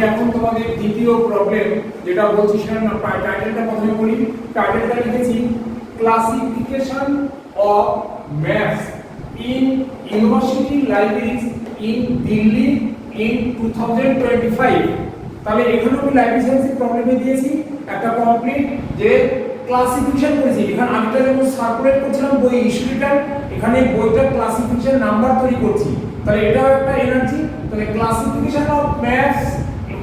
এখন তোমাদের দ্বিতীয় প্রবলেম যেটা বলছি সেটা না, টাইটেলটা প্রথমে বলি। টাইটেলটা লিখেছি classification of maps in university libraries in Delhi in 2025। তাহলে এখানে আমি লাইব্রেরি সায়েন্সের প্রবলেমে দিয়েছি একটা কমপ্লিট যে ক্লাসিফিকেশন করেছি। এখানে আগেটা যেমন সার্কুলেট করছিলাম বই ইস্যু রিটার্ন, এখানে বইটা ক্লাসিফিকেশন নাম্বার তৈরি করছি। তাহলে এটাও একটা এনার্জি। তাহলে ক্লাসিফিকেশন অফ ম্যাপস,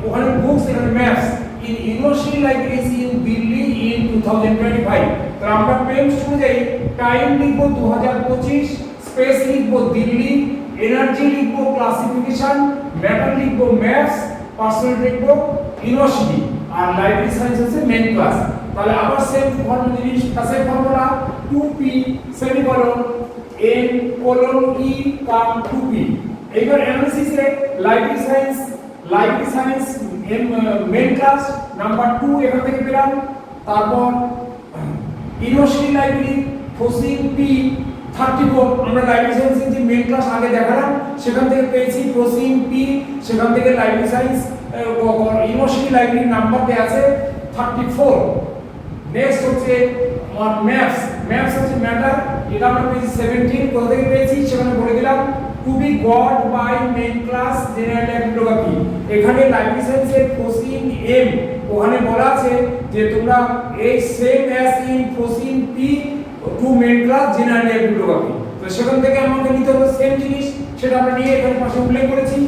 ওখানে বুকস, এখানে maps in university libraries in Delhi in 2025। তাহলে আমরা পেন্স অনুযায়ী টাইম লিখবো 2025, স্পেস লিখবো দিল্লি, এনার্জি লিখবো ক্লাসিফিকেশন, ম্যাটার লিখবো ম্যাপস, পার্সোনাল লিখবো ইউনিভার্সিটি, আর লাইব্রেরি সায়েন্স হচ্ছে মেইন ক্লাস। তাহলে আবার সেম ফর্মুলা জিনিস, কাছে formula 2p semicolon n colon e comma 2p। এইবার অ্যানালিসিসে library science main class number 2 এখান থেকে পেলাম। তারপর ইউনিভার্সিটি লাইব্রেরি ফসিং p 34, আমরা লাইব্রেরি সায়েন্সের যে মেইন ক্লাস আগে দেখালাম সেখান থেকে পেয়েছি ফসিং p, সেখান থেকে library science university library number দেয়া আছে 34। নেক্সট হচ্ছে ম্যাপস হচ্ছে ম্যাটার, এটা আমরা পেয়েছি 17। কোথা থেকে পেয়েছি সেখানে বলে দিলাম to be got by main class general bibliography. এখানে লাইব্রেরি সায়েন্সের ফসিং m, ওখানে বলা আছে যে তোমরা এই same as in phasing p to main class general bibliography, তো সেখান থেকে আমাকে নিতে হবে সেম জিনিস, সেটা আমরা নিয়ে এখানে পাশে উল্লেখ করেছি।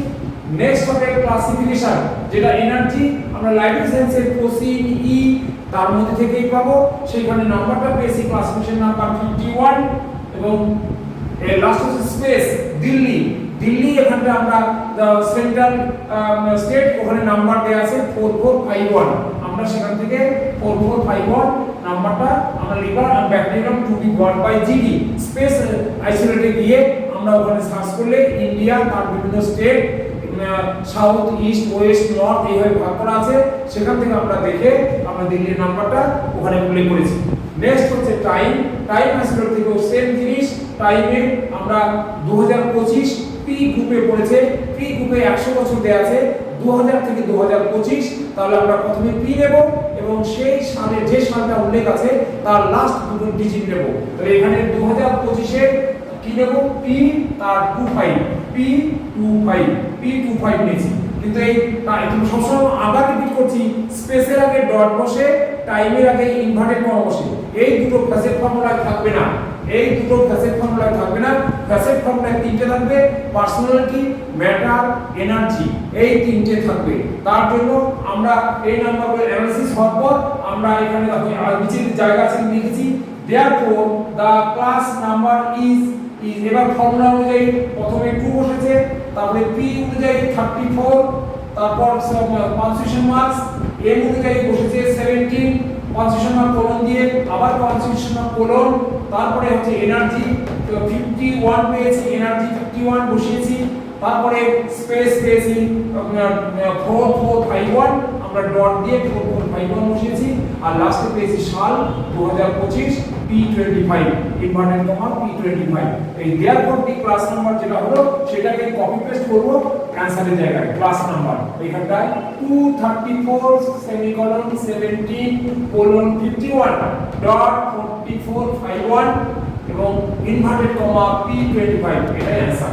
নেক্সট হবে ক্লাসিফিকেশন, যেটা এনার্জি আমরা লাইব্রেরি সায়েন্সের ফসিং e তার মধ্যে থেকেই পাবো, সেইখানে নাম্বারটা পেয়েছি ক্লাসিফিকেশন নাম্বার 51। এবং লাস্ট হচ্ছে স্পেস দিল্লি, এখানটা আমরা সেন্ট্রাল স্টেট, ওখানে নাম্বার দেয়া আছে 4451, আমরা সেখান থেকে 4451 নাম্বারটা আমরা লিখলাম, ব্যাক দিলাম to be got by GD. Space আইসোলেটে গিয়ে আমরা ওখানে সার্চ করলে ইন্ডিয়া তার বিভিন্ন state south, east, west, north এইভাবে ভাগ করা আছে, সেখান থেকে আমরা দেখে আমরা দিল্লির নাম্বারটা ওখানে উল্লেখ করেছি। নেক্সট হচ্ছে টাইম আইসোলেট থেকে সেম জিনিস, টাইমে আমরা 2025 পি গ্রুপে পড়েছে, পি গ্রুপে 100 বছর দেয়া আছে 2000 থেকে 2025। তাহলে আমরা প্রথমে পি নেব এবং সেই সালে যে সালটা উল্লেখ আছে তার লাস্ট দুটো ডিজিট নেব। তাহলে এখানে 2025 এর কি নেব, পি তার 25, P25 নিয়েছি। কিন্তু এই তুমি সবসময় আবার রিপিট করছি, স্পেসের আগে ডট বসে, টাইমের আগে ইনভার্টেড কমা বসে, এই দুটো ফ্যাসেট ফর্মুলায় থাকবে না, ফ্যাসেট ফর্মুলায় তিনটে থাকবে, পার্সোনালিটি, ম্যাটার, এনার্জি, এই তিনটে থাকবে। তার জন্য আমরা এই নাম্বারগুলো অ্যানালিসিস হওয়ার পর আমরা এখানে নিচে জায়গা আছে লিখেছি therefore the class number is এবার ফর্মুলা অনুযায়ী প্রথমে 2 বসেছে, তারপরে p অনুযায়ী 34, তারপর পাঞ্চুয়েশন মার্কস, m অনুযায়ী বসেছে 17, পাঞ্চুয়েশন মার্ক কোলন দিয়ে আবার পাঞ্চুয়েশন মার্ক কোলন, তারপরে হচ্ছে এনার্জি 51 পেয়েছি, এনার্জি 51 বসিয়েছি, তারপরে স্পেস পেয়েছি 4451, আমরা ডট দিয়ে 4451 বসিয়েছি, আর লাস্টে পেয়েছি সাল 2025 P25 ইনভার্টেড কমা P25। এই देयरफॉर দি ক্লাস নাম্বার যেটা হলো সেটাকে কপি পেস্ট করব অ্যানসারের জায়গায়, ক্লাস নাম্বার এখানটায় 234 সেমিকোলন 17 কোলন 51 ডট 4451 এবং ইনভার্টেড কমা P25, এটাই অ্যানসার।